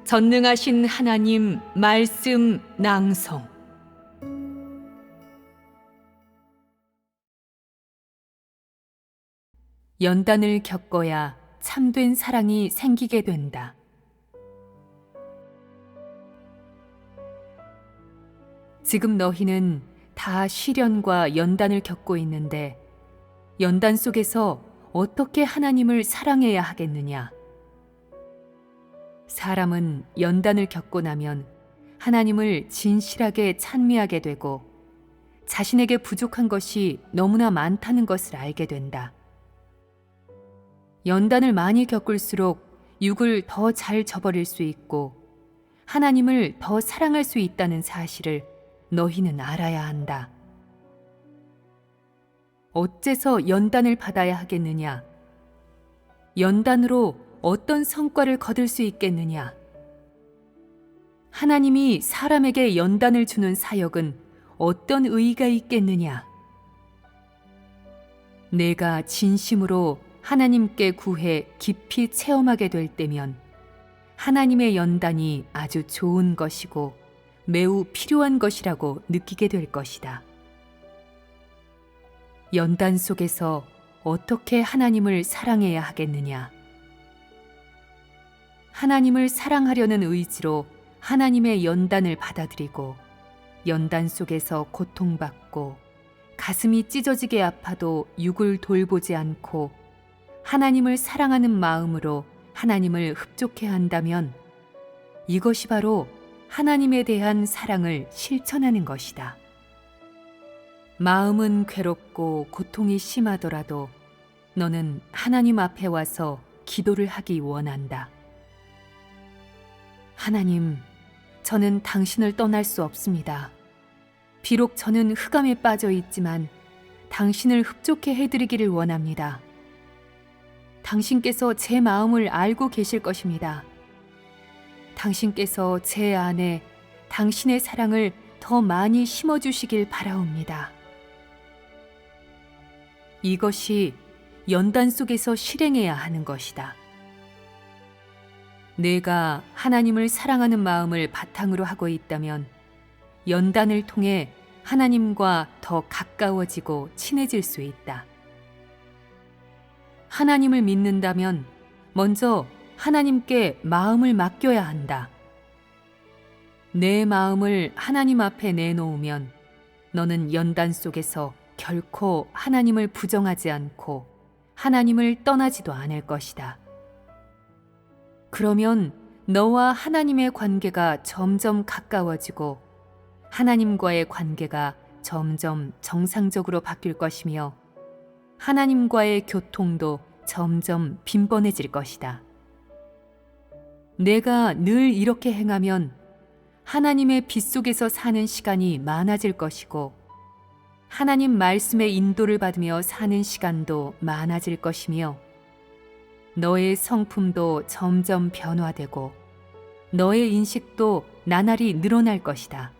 전능하신 하나님 말씀 낭송. 연단을 겪어야 참된 사랑이 생기게 된다. 지금 너희는 다 시련과 연단을 겪고 있는데 연단 속에서 어떻게 하나님을 사랑해야 하겠느냐? 사람은 연단을 겪고 나면 하나님을 진실하게 찬미하게 되고 자신에게 부족한 것이 너무나 많다는 것을 알게 된다. 연단을 많이 겪을수록 육을 더 잘 저버릴 수 있고 하나님을 더 사랑할 수 있다는 사실을 너희는 알아야 한다. 어째서 연단을 받아야 하겠느냐? 연단으로 어떤 성과를 거둘 수 있겠느냐? 하나님이 사람에게 연단을 주는 사역은 어떤 의의가 있겠느냐? 내가 진심으로 하나님께 구해 깊이 체험하게 될 때면 하나님의 연단이 아주 좋은 것이고 매우 필요한 것이라고 느끼게 될 것이다. 연단 속에서 어떻게 하나님을 사랑해야 하겠느냐? 하나님을 사랑하려는 의지로 하나님의 연단을 받아들이고 연단 속에서 고통받고 가슴이 찢어지게 아파도 육을 돌보지 않고 하나님을 사랑하는 마음으로 하나님을 흡족해 한다면 이것이 바로 하나님에 대한 사랑을 실천하는 것이다. 마음은 괴롭고 고통이 심하더라도 너는 하나님 앞에 와서 기도를 하기 원한다. 하나님, 저는 당신을 떠날 수 없습니다. 비록 저는 흑암에 빠져 있지만 당신을 흡족해 해드리기를 원합니다. 당신께서 제 마음을 알고 계실 것입니다. 당신께서 제 안에 당신의 사랑을 더 많이 심어주시길 바라옵니다. 이것이 연단 속에서 실행해야 하는 것이다. 내가 하나님을 사랑하는 마음을 바탕으로 하고 있다면 연단을 통해 하나님과 더 가까워지고 친해질 수 있다. 하나님을 믿는다면 먼저 하나님께 마음을 맡겨야 한다. 내 마음을 하나님 앞에 내놓으면 너는 연단 속에서 결코 하나님을 부정하지 않고 하나님을 떠나지도 않을 것이다. 그러면 너와 하나님의 관계가 점점 가까워지고 하나님과의 관계가 점점 정상적으로 바뀔 것이며 하나님과의 교통도 점점 빈번해질 것이다. 내가 늘 이렇게 행하면 하나님의 빛 속에서 사는 시간이 많아질 것이고 하나님 말씀의 인도를 받으며 사는 시간도 많아질 것이며 너의 성품도 점점 변화되고 너의 인식도 나날이 늘어날 것이다.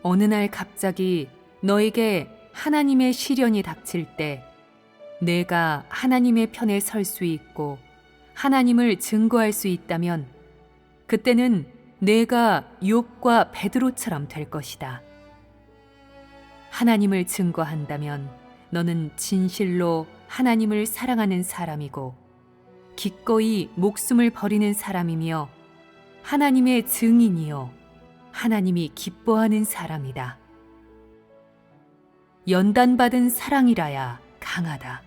어느 날 갑자기 너에게 하나님의 시련이 닥칠 때 내가 하나님의 편에 설 수 있고 하나님을 증거할 수 있다면 그때는 내가 욥과 베드로처럼 될 것이다. 하나님을 증거한다면 너는 진실로 하나님을 사랑하는 사람이고 기꺼이 목숨을 버리는 사람이며 하나님의 증인이요 하나님이 기뻐하는 사람이다. 연단받은 사랑이라야 강하다.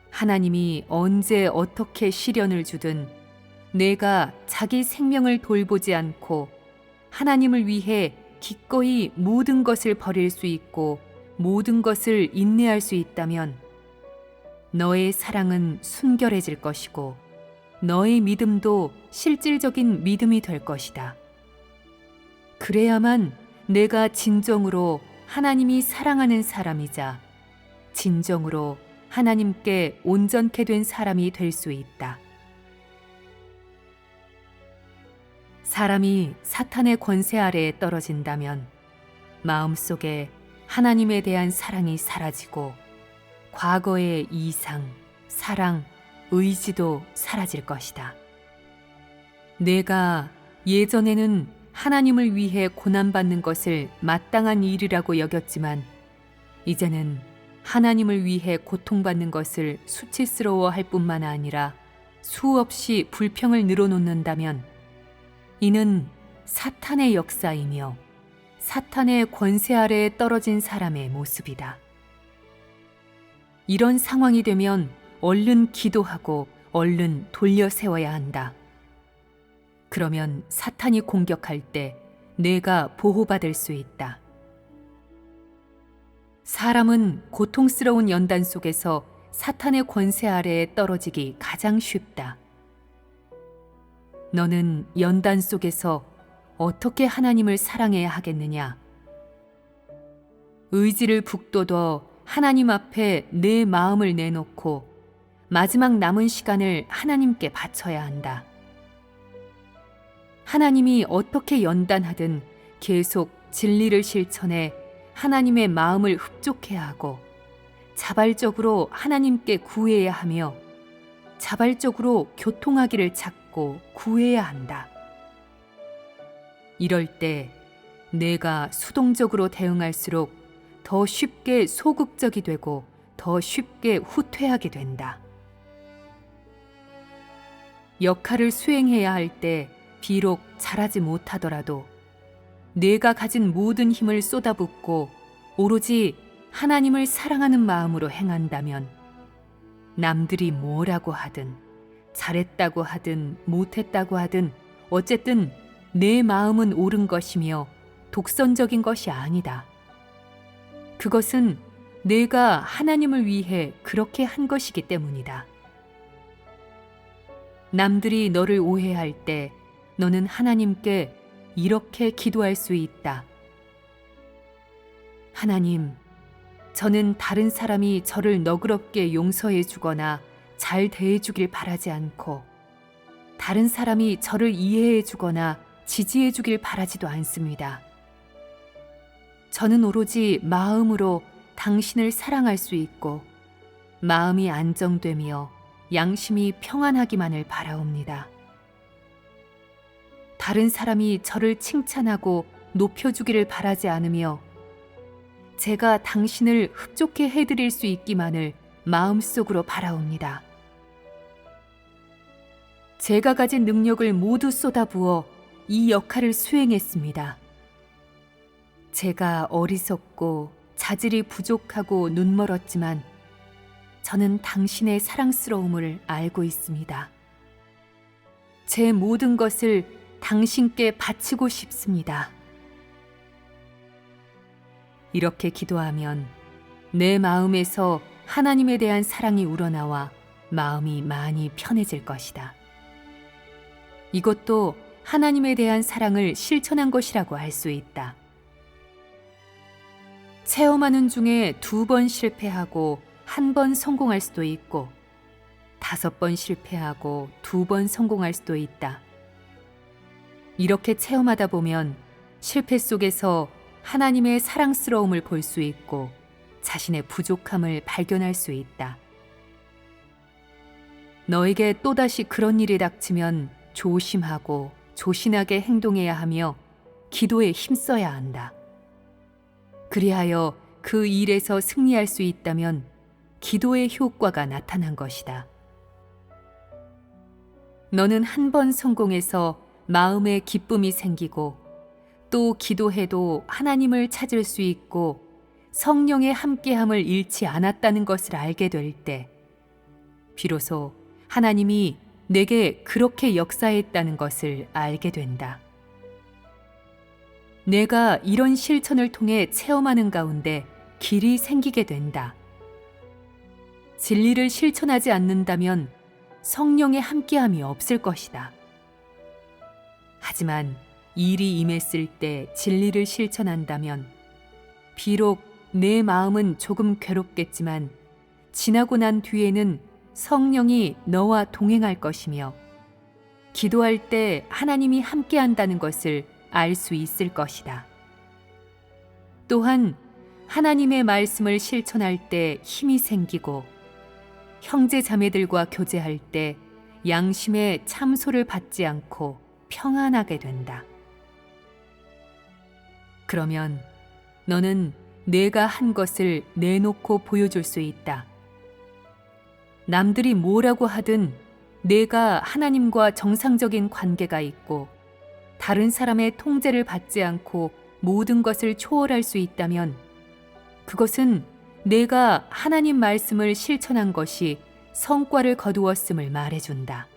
하나님이 언제 어떻게 시련을 주든 내가 자기 생명을 돌보지 않고 하나님을 위해 기꺼이 모든 것을 버릴 수 있고 모든 것을 인내할 수 있다면 너의 사랑은 순결해질 것이고 너의 믿음도 실질적인 믿음이 될 것이다. 그래야만 내가 진정으로 하나님이 사랑하는 사람이자 진정으로 하나님께 온전케 된 사람이 될 수 있다. 사람이 사탄의 권세 아래에 떨어진다면 마음속에 하나님에 대한 사랑이 사라지고 과거의 이상, 사랑, 의지도 사라질 것이다. 내가 예전에는 하나님을 위해 고난받는 것을 마땅한 일이라고 여겼지만 이제는 하나님을 위해 고통받는 것을 수치스러워 할 뿐만 아니라 수없이 불평을 늘어놓는다면 이는 사탄의 역사이며 사탄의 권세 아래에 떨어진 사람의 모습이다. 이런 상황이 되면 얼른 기도하고 얼른 돌려 세워야 한다. 그러면 사탄이 공격할 때 내가 보호받을 수 있다. 사람은 고통스러운 연단 속에서 사탄의 권세 아래에 떨어지기 가장 쉽다. 너는 연단 속에서 어떻게 하나님을 사랑해야 하겠느냐? 의지를 북돋워 하나님 앞에 내 마음을 내놓고 마지막 남은 시간을 하나님께 바쳐야 한다. 하나님이 어떻게 연단하든 계속 진리를 실천해 하나님의 마음을 흡족해야 하고 자발적으로 하나님께 구해야 하며 자발적으로 교통하기를 찾고 구해야 한다. 이럴 때 내가 수동적으로 대응할수록 더 쉽게 소극적이 되고 더 쉽게 후퇴하게 된다. 역할을 수행해야 할 때 비록 잘하지 못하더라도 내가 가진 모든 힘을 쏟아붓고 오로지 하나님을 사랑하는 마음으로 행한다면 남들이 뭐라고 하든 잘했다고 하든 못했다고 하든 어쨌든 내 마음은 옳은 것이며 독선적인 것이 아니다. 그것은 내가 하나님을 위해 그렇게 한 것이기 때문이다. 남들이 너를 오해할 때 너는 하나님께 이렇게 기도할 수 있다. 하나님, 저는 다른 사람이 저를 너그럽게 용서해 주거나 잘 대해 주길 바라지 않고 다른 사람이 저를 이해해 주거나 지지해 주길 바라지도 않습니다. 저는 오로지 마음으로 당신을 사랑할 수 있고 마음이 안정되며 양심이 평안하기만을 바라옵니다. 다른 사람이 저를 칭찬하고 높여주기를 바라지 않으며 제가 당신을 흡족해 해드릴 수 있기만을 마음속으로 바라옵니다. 제가 가진 능력을 모두 쏟아부어 이 역할을 수행했습니다. 제가 어리석고 자질이 부족하고 눈멀었지만 저는 당신의 사랑스러움을 알고 있습니다. 제 모든 것을 당신께 바치고 싶습니다. 이렇게 기도하면 내 마음에서 하나님에 대한 사랑이 우러나와 마음이 많이 편해질 것이다. 이것도 하나님에 대한 사랑을 실천한 것이라고 할 수 있다. 체험하는 중에 2번 실패하고 1번 성공할 수도 있고 5번 실패하고 2번 성공할 수도 있다. 이렇게 체험하다 보면 실패 속에서 하나님의 사랑스러움을 볼 수 있고 자신의 부족함을 발견할 수 있다. 너에게 또다시 그런 일이 닥치면 조심하고 조신하게 행동해야 하며 기도에 힘써야 한다. 그리하여 그 일에서 승리할 수 있다면 기도의 효과가 나타난 것이다. 너는 1번 성공해서 마음에 기쁨이 생기고 또 기도해도 하나님을 찾을 수 있고 성령의 함께함을 잃지 않았다는 것을 알게 될 때 비로소 하나님이 내게 그렇게 역사했다는 것을 알게 된다. 내가 이런 실천을 통해 체험하는 가운데 길이 생기게 된다. 진리를 실천하지 않는다면 성령의 함께함이 없을 것이다. 하지만 일이 임했을 때 진리를 실천한다면 비록 내 마음은 조금 괴롭겠지만 지나고 난 뒤에는 성령이 너와 동행할 것이며 기도할 때 하나님이 함께한다는 것을 알 수 있을 것이다. 또한 하나님의 말씀을 실천할 때 힘이 생기고 형제 자매들과 교제할 때 양심의 참소를 받지 않고 평안하게 된다. 그러면 너는 내가 한 것을 내놓고 보여줄 수 있다. 남들이 뭐라고 하든 내가 하나님과 정상적인 관계가 있고 다른 사람의 통제를 받지 않고 모든 것을 초월할 수 있다면 그것은 내가 하나님 말씀을 실천한 것이 성과를 거두었음을 말해준다.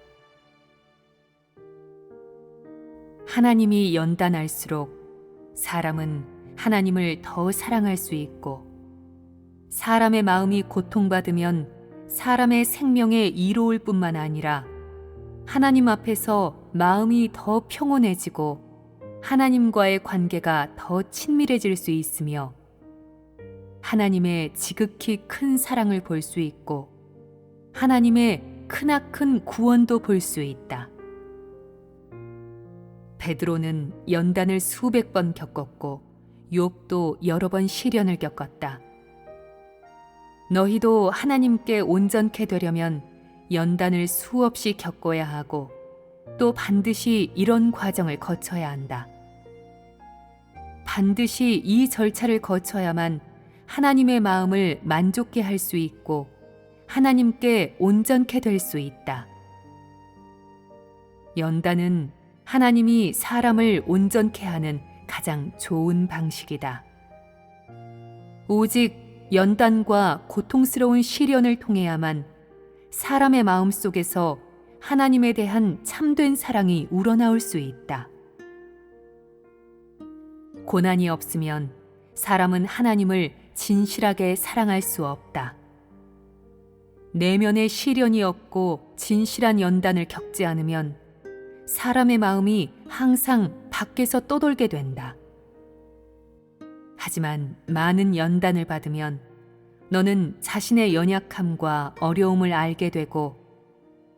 하나님이 연단할수록 사람은 하나님을 더 사랑할 수 있고 사람의 마음이 고통받으면 사람의 생명에 이로울 뿐만 아니라 하나님 앞에서 마음이 더 평온해지고 하나님과의 관계가 더 친밀해질 수 있으며 하나님의 지극히 큰 사랑을 볼 수 있고 하나님의 크나큰 구원도 볼 수 있다. 베드로는 연단을 수백 번 겪었고 욥도 여러 번 시련을 겪었다. 너희도 하나님께 온전케 되려면 연단을 수없이 겪어야 하고 또 반드시 이런 과정을 거쳐야 한다. 반드시 이 절차를 거쳐야만 하나님의 마음을 만족케 할 수 있고 하나님께 온전케 될 수 있다. 연단은 하나님이 사람을 온전케 하는 가장 좋은 방식이다. 오직 연단과 고통스러운 시련을 통해야만 사람의 마음 속에서 하나님에 대한 참된 사랑이 우러나올 수 있다. 고난이 없으면 사람은 하나님을 진실하게 사랑할 수 없다. 내면에 시련이 없고 진실한 연단을 겪지 않으면 사람의 마음이 항상 밖에서 떠돌게 된다. 하지만 많은 연단을 받으면 너는 자신의 연약함과 어려움을 알게 되고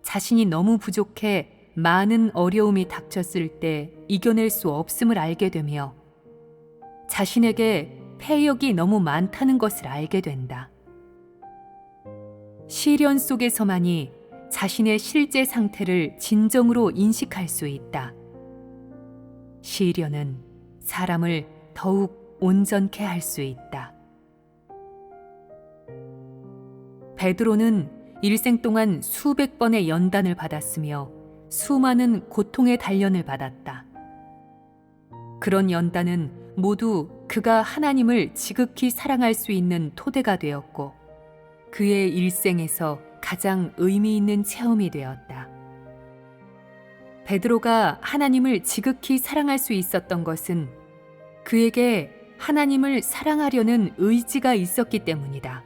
자신이 너무 부족해 많은 어려움이 닥쳤을 때 이겨낼 수 없음을 알게 되며 자신에게 폐역이 너무 많다는 것을 알게 된다. 시련 속에서만이 자신의 실제 상태를 진정으로 인식할 수 있다. 시련은 사람을 더욱 온전케 할 수 있다. 베드로는 일생 동안 수백 번의 연단을 받았으며 수많은 고통의 단련을 받았다. 그런 연단은 모두 그가 하나님을 지극히 사랑할 수 있는 토대가 되었고 그의 일생에서 가장 의미 있는 체험이 되었다. 베드로가 하나님을 지극히 사랑할 수 있었던 것은 그에게 하나님을 사랑하려는 의지가 있었기 때문이다.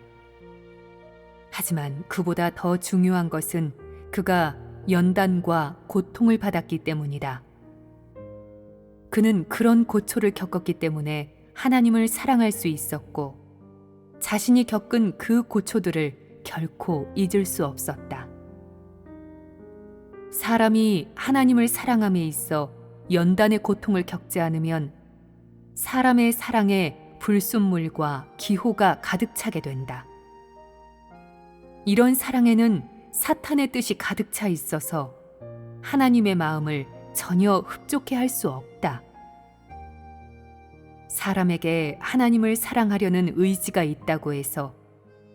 하지만 그보다 더 중요한 것은 그가 연단과 고통을 받았기 때문이다. 그는 그런 고초를 겪었기 때문에 하나님을 사랑할 수 있었고 자신이 겪은 그 고초들을 결코 잊을 수 없었다. 사람이 하나님을 사랑함에 있어 연단의 고통을 겪지 않으면 사람의 사랑에 불순물과 기호가 가득 차게 된다. 이런 사랑에는 사탄의 뜻이 가득 차 있어서 하나님의 마음을 전혀 흡족해 할 수 없다. 사람에게 하나님을 사랑하려는 의지가 있다고 해서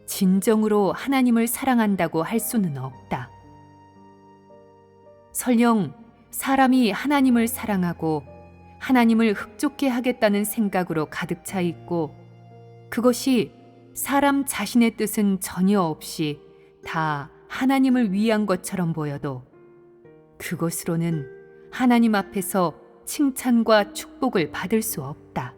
진정으로 하나님을 사랑한다고 할 수는 없다. 설령 사람이 하나님을 사랑하고 하나님을 흡족해 하겠다는 생각으로 가득 차 있고 그것이 사람 자신의 뜻은 전혀 없이 다 하나님을 위한 것처럼 보여도 그것으로는 하나님 앞에서 칭찬과 축복을 받을 수 없다.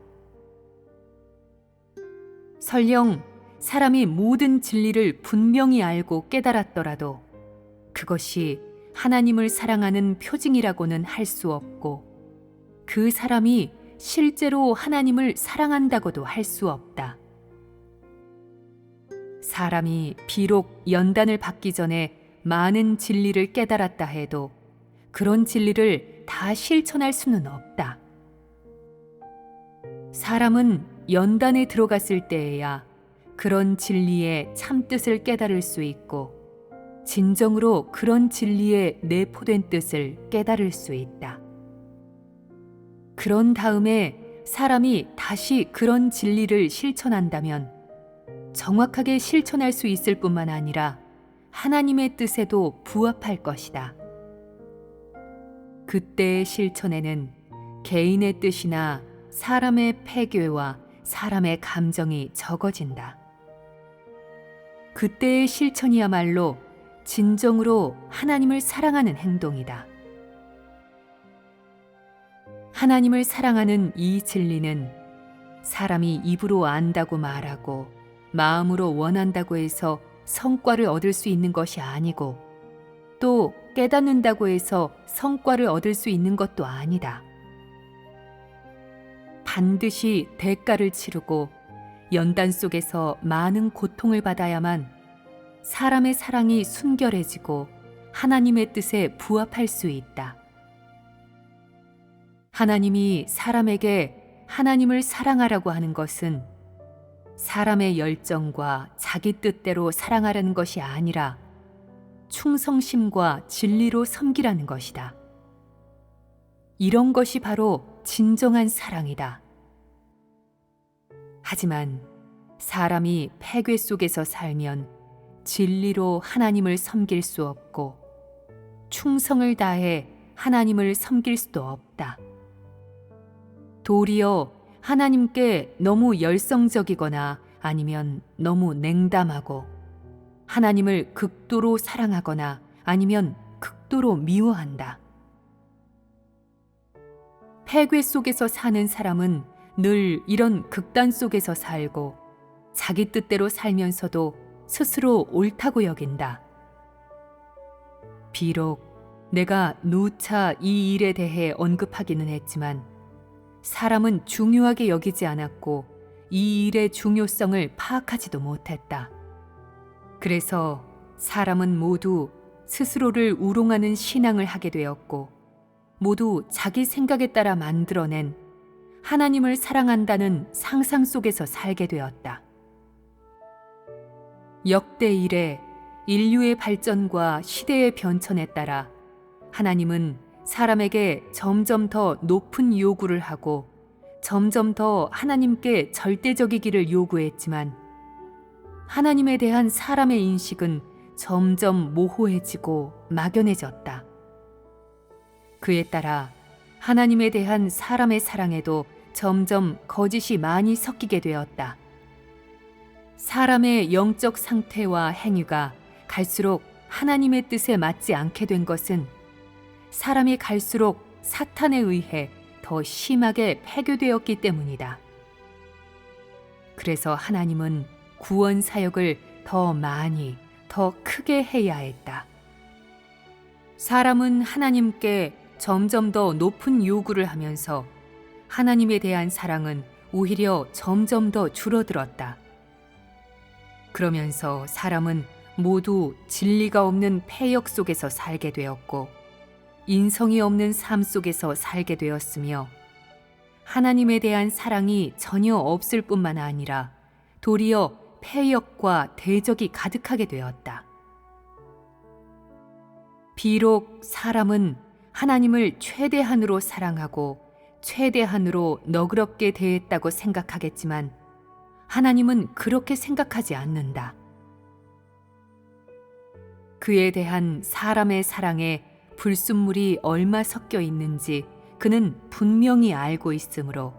설령 사람이 모든 진리를 분명히 알고 깨달았더라도 그것이 하나님을 사랑하는 표징이라고는 할 수 없고 그 사람이 실제로 하나님을 사랑한다고도 할 수 없다. 사람이 비록 연단을 받기 전에 많은 진리를 깨달았다 해도 그런 진리를 다 실천할 수는 없다. 사람은 연단에 들어갔을 때에야 그런 진리의 참뜻을 깨달을 수 있고 진정으로 그런 진리의 내포된 뜻을 깨달을 수 있다. 그런 다음에 사람이 다시 그런 진리를 실천한다면 정확하게 실천할 수 있을 뿐만 아니라 하나님의 뜻에도 부합할 것이다. 그때의 실천에는 개인의 뜻이나 사람의 폐괴와 사람의 감정이 적어진다. 그때의 실천이야말로 진정으로 하나님을 사랑하는 행동이다. 하나님을 사랑하는 이 진리는 사람이 입으로 안다고 말하고 마음으로 원한다고 해서 성과를 얻을 수 있는 것이 아니고 또 깨닫는다고 해서 성과를 얻을 수 있는 것도 아니다. 반드시 대가를 치르고 연단 속에서 많은 고통을 받아야만 사람의 사랑이 순결해지고 하나님의 뜻에 부합할 수 있다. 하나님이 사람에게 하나님을 사랑하라고 하는 것은 사람의 열정과 자기 뜻대로 사랑하라는 것이 아니라 충성심과 진리로 섬기라는 것이다. 이런 것이 바로 진정한 사랑이다. 하지만 사람이 폐괴 속에서 살면 진리로 하나님을 섬길 수 없고 충성을 다해 하나님을 섬길 수도 없다. 도리어 하나님께 너무 열성적이거나 아니면 너무 냉담하고 하나님을 극도로 사랑하거나 아니면 극도로 미워한다. 폐괴 속에서 사는 사람은 늘 이런 극단 속에서 살고 자기 뜻대로 살면서도 스스로 옳다고 여긴다. 비록 내가 누차 이 일에 대해 언급하기는 했지만 사람은 중요하게 여기지 않았고 이 일의 중요성을 파악하지도 못했다. 그래서 사람은 모두 스스로를 우롱하는 신앙을 하게 되었고 모두 자기 생각에 따라 만들어낸 하나님을 사랑한다는 상상 속에서 살게 되었다. 역대 이래 인류의 발전과 시대의 변천에 따라 하나님은 사람에게 점점 더 높은 요구를 하고 점점 더 하나님께 절대적이기를 요구했지만 하나님에 대한 사람의 인식은 점점 모호해지고 막연해졌다. 그에 따라 하나님에 대한 사람의 사랑에도 점점 거짓이 많이 섞이게 되었다. 사람의 영적 상태와 행위가 갈수록 하나님의 뜻에 맞지 않게 된 것은 사람이 갈수록 사탄에 의해 더 심하게 폐교되었기 때문이다. 그래서 하나님은 구원 사역을 더 많이, 더 크게 해야 했다. 사람은 하나님께 점점 더 높은 요구를 하면서 하나님에 대한 사랑은 오히려 점점 더 줄어들었다. 그러면서 사람은 모두 진리가 없는 폐역 속에서 살게 되었고 인성이 없는 삶 속에서 살게 되었으며 하나님에 대한 사랑이 전혀 없을 뿐만 아니라 도리어 폐역과 대적이 가득하게 되었다. 비록 사람은 하나님을 최대한으로 사랑하고 최대한으로 너그럽게 대했다고 생각하겠지만 하나님은 그렇게 생각하지 않는다. 그에 대한 사람의 사랑에 불순물이 얼마 섞여 있는지 그는 분명히 알고 있으므로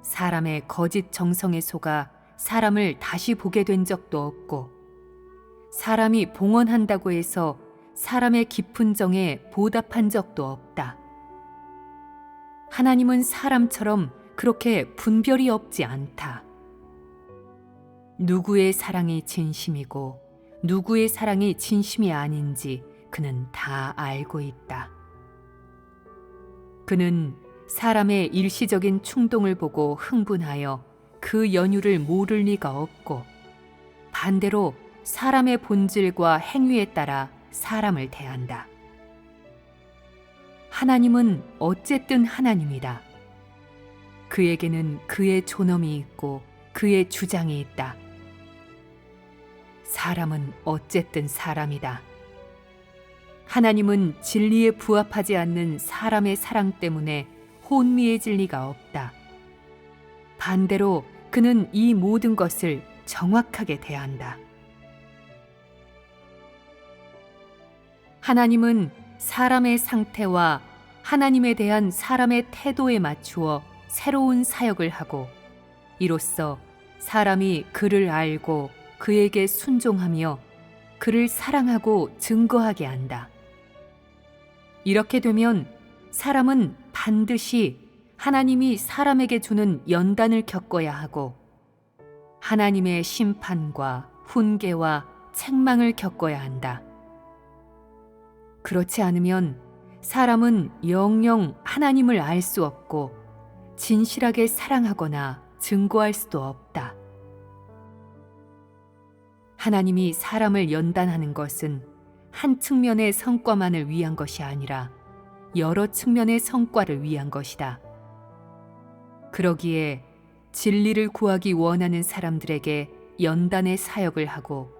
사람의 거짓 정성에 속아 사람을 다시 보게 된 적도 없고 사람이 봉헌한다고 해서 사람의 깊은 정에 보답한 적도 없다. 하나님은 사람처럼 그렇게 분별이 없지 않다. 누구의 사랑이 진심이고 누구의 사랑이 진심이 아닌지 그는 다 알고 있다. 그는 사람의 일시적인 충동을 보고 흥분하여 그 연유를 모를 리가 없고 반대로 사람의 본질과 행위에 따라 사람을 대한다. 하나님은 어쨌든 하나님이다. 그에게는 그의 존엄이 있고 그의 주장이 있다. 사람은 어쨌든 사람이다. 하나님은 진리에 부합하지 않는 사람의 사랑 때문에 혼미해질 리가 없다. 반대로 그는 이 모든 것을 정확하게 대한다. 하나님은 사람의 상태와 하나님에 대한 사람의 태도에 맞추어 새로운 사역을 하고, 이로써 사람이 그를 알고 그에게 순종하며 그를 사랑하고 증거하게 한다. 이렇게 되면 사람은 반드시 하나님이 사람에게 주는 연단을 겪어야 하고, 하나님의 심판과 훈계와 책망을 겪어야 한다. 그렇지 않으면 사람은 영영 하나님을 알 수 없고 진실하게 사랑하거나 증거할 수도 없다. 하나님이 사람을 연단하는 것은 한 측면의 성과만을 위한 것이 아니라 여러 측면의 성과를 위한 것이다. 그러기에 진리를 구하기 원하는 사람들에게 연단의 사역을 하고,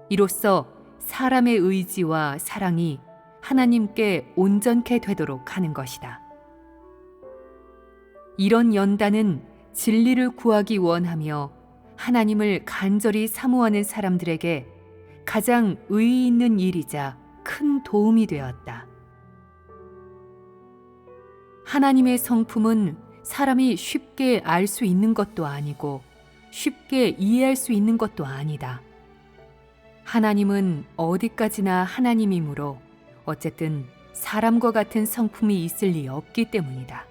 이로써 사람의 의지와 사랑이 하나님께 온전케 되도록 하는 것이다. 이런 연단은 진리를 구하기 원하며 하나님을 간절히 사모하는 사람들에게 가장 의의 있는 일이자 큰 도움이 되었다. 하나님의 성품은 사람이 쉽게 알 수 있는 것도 아니고 쉽게 이해할 수 있는 것도 아니다. 하나님은 어디까지나 하나님이므로 어쨌든 사람과 같은 성품이 있을 리 없기 때문이다.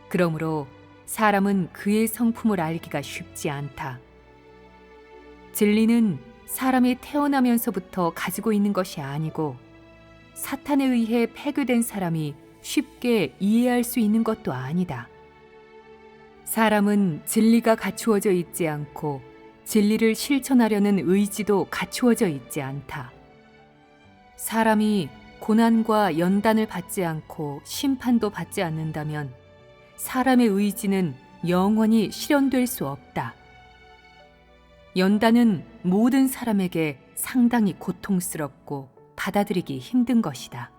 그러므로 사람은 그의 성품을 알기가 쉽지 않다. 진리는 사람이 태어나면서부터 가지고 있는 것이 아니고 사탄에 의해 폐교된 사람이 쉽게 이해할 수 있는 것도 아니다. 사람은 진리가 갖추어져 있지 않고 진리를 실천하려는 의지도 갖추어져 있지 않다. 사람이 고난과 연단을 받지 않고 심판도 받지 않는다면 사람의 의지는 영원히 실현될 수 없다. 연단은 모든 사람에게 상당히 고통스럽고 받아들이기 힘든 것이다.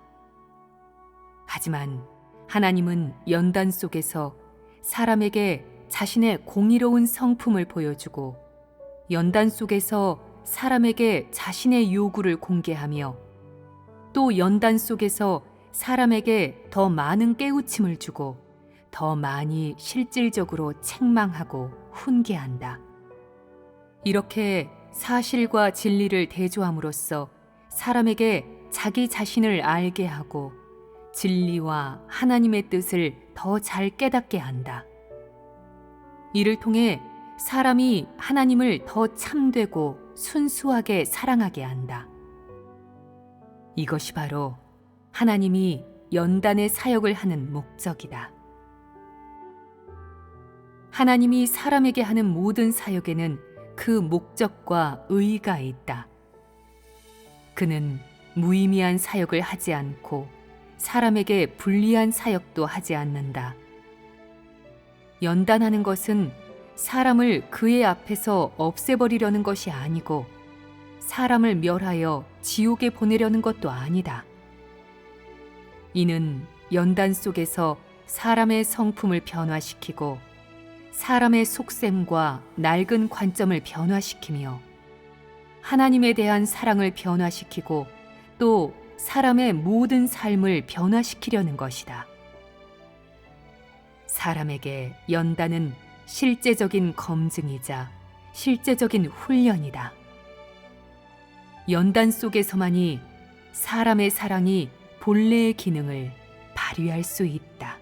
하지만 하나님은 연단 속에서 사람에게 자신의 공의로운 성품을 보여주고, 연단 속에서 사람에게 자신의 요구를 공개하며, 또 연단 속에서 사람에게 더 많은 깨우침을 주고 더 많이 실질적으로 책망하고 훈계한다. 이렇게 사실과 진리를 대조함으로써 사람에게 자기 자신을 알게 하고 진리와 하나님의 뜻을 더 잘 깨닫게 한다. 이를 통해 사람이 하나님을 더 참되고 순수하게 사랑하게 한다. 이것이 바로 하나님이 연단의 사역을 하는 목적이다. 하나님이 사람에게 하는 모든 사역에는 그 목적과 의의가 있다. 그는 무의미한 사역을 하지 않고 사람에게 불리한 사역도 하지 않는다. 연단하는 것은 사람을 그의 앞에서 없애버리려는 것이 아니고 사람을 멸하여 지옥에 보내려는 것도 아니다. 이는 연단 속에서 사람의 성품을 변화시키고 사람의 속셈과 낡은 관점을 변화시키며 하나님에 대한 사랑을 변화시키고 또 사람의 모든 삶을 변화시키려는 것이다. 사람에게 연단은 실제적인 검증이자 실제적인 훈련이다. 연단 속에서만이 사람의 사랑이 본래의 기능을 발휘할 수 있다.